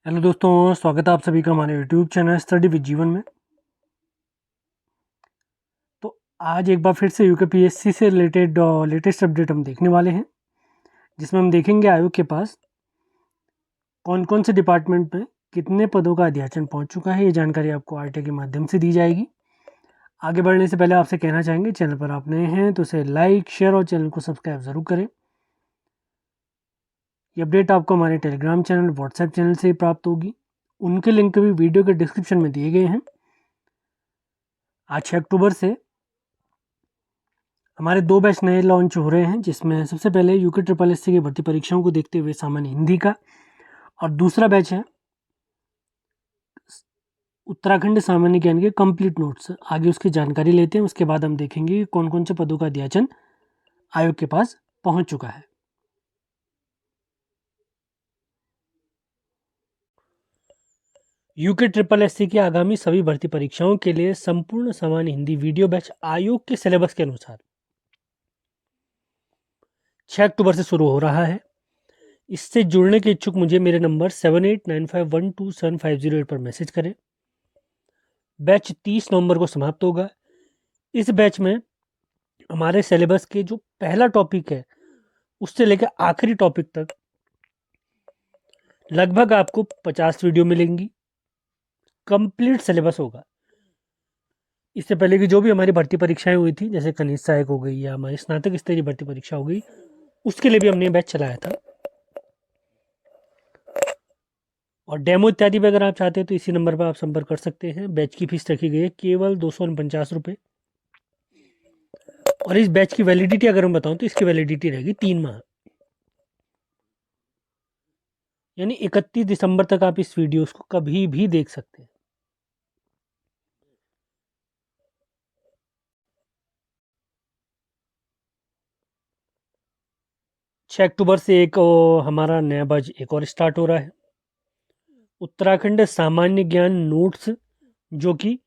Hello दोस्तों, स्वागत है आप सभी का हमारे यूट्यूब चैनल स्टडी विद जीवन में। तो आज एक बार फिर से यूकेपीएससी से रिलेटेड लेटेस्ट अपडेट हम देखने वाले हैं, जिसमें हम देखेंगे आयोग के पास कौन कौन से डिपार्टमेंट में कितने पदों का अध्याचन पहुंच चुका है। ये जानकारी आपको आरटीआई के माध्यम से दी जाएगी। आगे बढ़ने से पहले आपसे कहना चाहेंगे, चैनल पर आप नए हैं तो इसे लाइक, शेयर और चैनल को सब्सक्राइब ज़रूर करें। ये अपडेट आपको हमारे टेलीग्राम चैनल, व्हाट्सएप चैनल से प्राप्त होगी। उनके लिंक भी वीडियो के डिस्क्रिप्शन में दिए गए हैं। आज 6 अक्टूबर से हमारे 2 बैच नए लॉन्च हो रहे हैं, जिसमें सबसे पहले यूके ट्रिपल एससी की भर्ती परीक्षाओं को देखते हुए सामान्य हिंदी का, और दूसरा बैच है उत्तराखंड सामान्य ज्ञान के कंप्लीट नोट्स। आगे उसकी जानकारी लेते हैं, उसके बाद हम देखेंगे कि कौन कौन से पदों का अध्याचन आयोग के पास पहुंच चुका है। यूके ट्रिपल एससी की आगामी सभी भर्ती परीक्षाओं के लिए संपूर्ण सामान्य हिंदी वीडियो बैच आयोग के सिलेबस के अनुसार 6 अक्टूबर से शुरू हो रहा है। इससे जुड़ने के इच्छुक मुझे मेरे नंबर 7895127508 पर मैसेज करें। बैच 30 नवंबर को समाप्त होगा। इस बैच में हमारे सिलेबस के जो पहला टॉपिक है उससे लेकर आखिरी टॉपिक तक लगभग आपको 50 वीडियो मिलेंगी। कंप्लीट सिलेबस होगा। इससे पहले की जो भी हमारी भर्ती परीक्षाएं हुई थी, जैसे खनिज सहायक हो गई या हमारी स्नातक स्तरीय भर्ती परीक्षा हो गई, उसके लिए भी हमने बैच चलाया था। और डेमो इत्यादि भी अगर आप चाहते हैं तो इसी नंबर पर आप संपर्क कर सकते हैं। बैच की फीस रखी गई है केवल 249 रुपये। और इस बैच की वैलिडिटी अगर मैं बताऊं तो इसकी वैलिडिटी रहेगी 3 माह, यानी 31 दिसंबर तक आप इस वीडियोस को कभी भी देख सकते हैं। छः अक्टूबर से एक हमारा नया बैच एक और स्टार्ट हो रहा है, उत्तराखंड सामान्य ज्ञान नोट्स, जो कि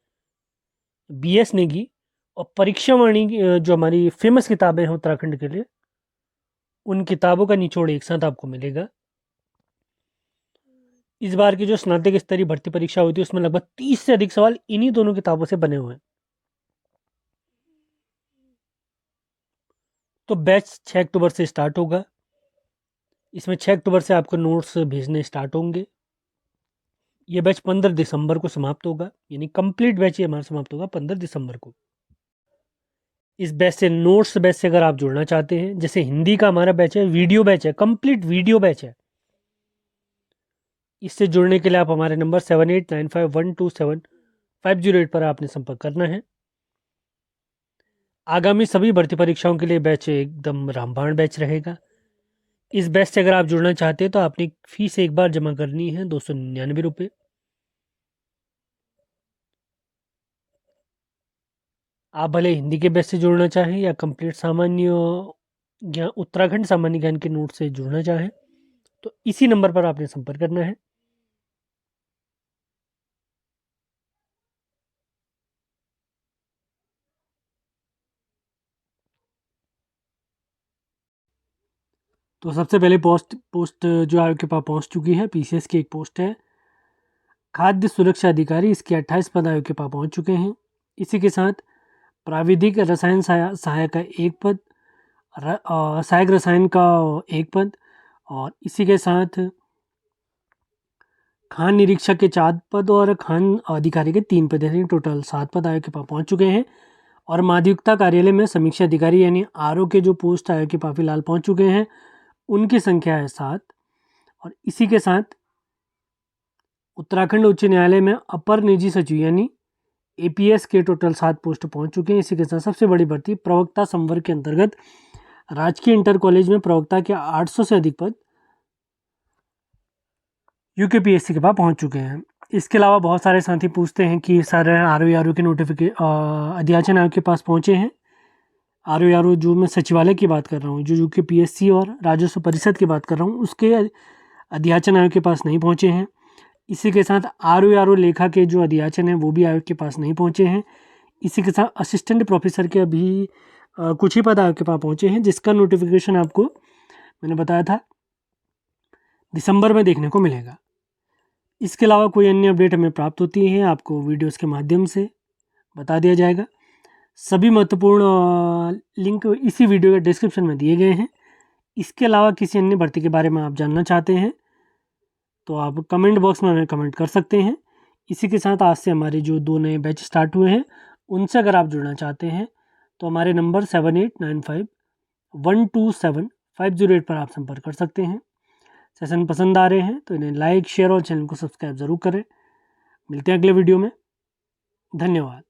बीएस नेगी और परीक्षा वाणी जो हमारी फेमस किताबें हैं उत्तराखंड के लिए, उन किताबों का निचोड़ एक साथ आपको मिलेगा। इस बार की जो स्नातक स्तरीय भर्ती परीक्षा हुई थी उसमें लगभग 30 से अधिक सवाल इन्हीं दोनों किताबों से बने हुए हैं। तो बैच 6 अक्टूबर से स्टार्ट होगा। इसमें 6 अक्टूबर से आपको नोट्स भेजने स्टार्ट होंगे। ये बैच 15 दिसंबर को समाप्त होगा, यानी कंप्लीट बैच ये हमारा समाप्त होगा 15 दिसंबर को। इस बैच से नोट्स बैच से अगर आप जुड़ना चाहते हैं, जैसे हिंदी का हमारा बैच है, वीडियो बैच है, कंप्लीट वीडियो बैच है, इससे जुड़ने के लिए आप हमारे नंबर 7895127508 पर आपने संपर्क करना है। आगामी सभी भर्ती परीक्षाओं के लिए बैच एकदम रामबाण बैच रहेगा। इस बैच से अगर आप जुड़ना चाहते हैं तो आपने फीस एक बार जमा करनी है 299 रुपये। आप भले हिंदी के बैच से जुड़ना चाहें या कंप्लीट सामान्य ज्ञान, उत्तराखंड सामान्य ज्ञान के नोट से जुड़ना चाहें तो इसी नंबर पर आपने संपर्क करना है। तो सबसे पहले पोस्ट जो आपके पास पहुंच चुकी है, पीसीएस की एक पोस्ट है खाद्य सुरक्षा अधिकारी। इसके 28 पद आयोग के पास पहुंच चुके हैं। इसी के साथ प्राविधिक रसायन सहायक का एक पद, सहायक रसायन का एक पद, और इसी के साथ खान निरीक्षक के 4 पद और खान अधिकारी के 3 पद, यानी टोटल 7 पद आयोग के पास पहुंच चुके हैं। और माध्ययुक्ता कार्यालय में समीक्षा अधिकारी यानी आरओ के जो पोस्ट आयोग के पास फिलहाल पहुंच चुके हैं उनकी संख्या है 7। और इसी के साथ उत्तराखंड उच्च न्यायालय में अपर निजी सचिव यानी एपीएस के टोटल 7 पोस्ट पहुंच चुके हैं। इसी के साथ सबसे बड़ी भर्ती प्रवक्ता संवर्ग के अंतर्गत राजकीय इंटर कॉलेज में प्रवक्ता के 800 से अधिक पद यूकेपीएससी के पास पहुंच चुके हैं। इसके अलावा बहुत सारे साथी पूछते हैं कि सर आरओ के नोटिफिकेशन अध्याचन आयोग के पास पहुंचे हैं। आरओ जो मैं सचिवालय की बात कर रहा हूँ, जो यूकेपीएससी और राजस्व परिषद की बात कर रहा हूँ, उसके अध्याचन आयोग के पास नहीं पहुंचे हैं। इसी के साथ आरओ लेखा के जो अध्याचन है वो भी आयोग के पास नहीं पहुंचे हैं। इसी के साथ असिस्टेंट प्रोफेसर के अभी कुछ ही पद आयोग के पास पहुंचे हैं, जिसका नोटिफिकेशन आपको मैंने बताया था दिसंबर में देखने को मिलेगा। इसके अलावा कोई अन्य अपडेट हमें प्राप्त होती है आपको वीडियोस के माध्यम से बता दिया जाएगा। सभी महत्वपूर्ण लिंक इसी वीडियो के डिस्क्रिप्शन में दिए गए हैं। इसके अलावा किसी अन्य भर्ती के बारे में आप जानना चाहते हैं तो आप कमेंट बॉक्स में हमें कमेंट कर सकते हैं। इसी के साथ आज से हमारे जो 2 नए बैच स्टार्ट हुए हैं उनसे अगर आप जुड़ना चाहते हैं तो हमारे नंबर 7895127508 पर आप संपर्क कर सकते हैं। सेशन पसंद आ रहे हैं तो इन्हें लाइक, शेयर और चैनल को सब्सक्राइब ज़रूर करें। मिलते हैं अगले वीडियो में। धन्यवाद।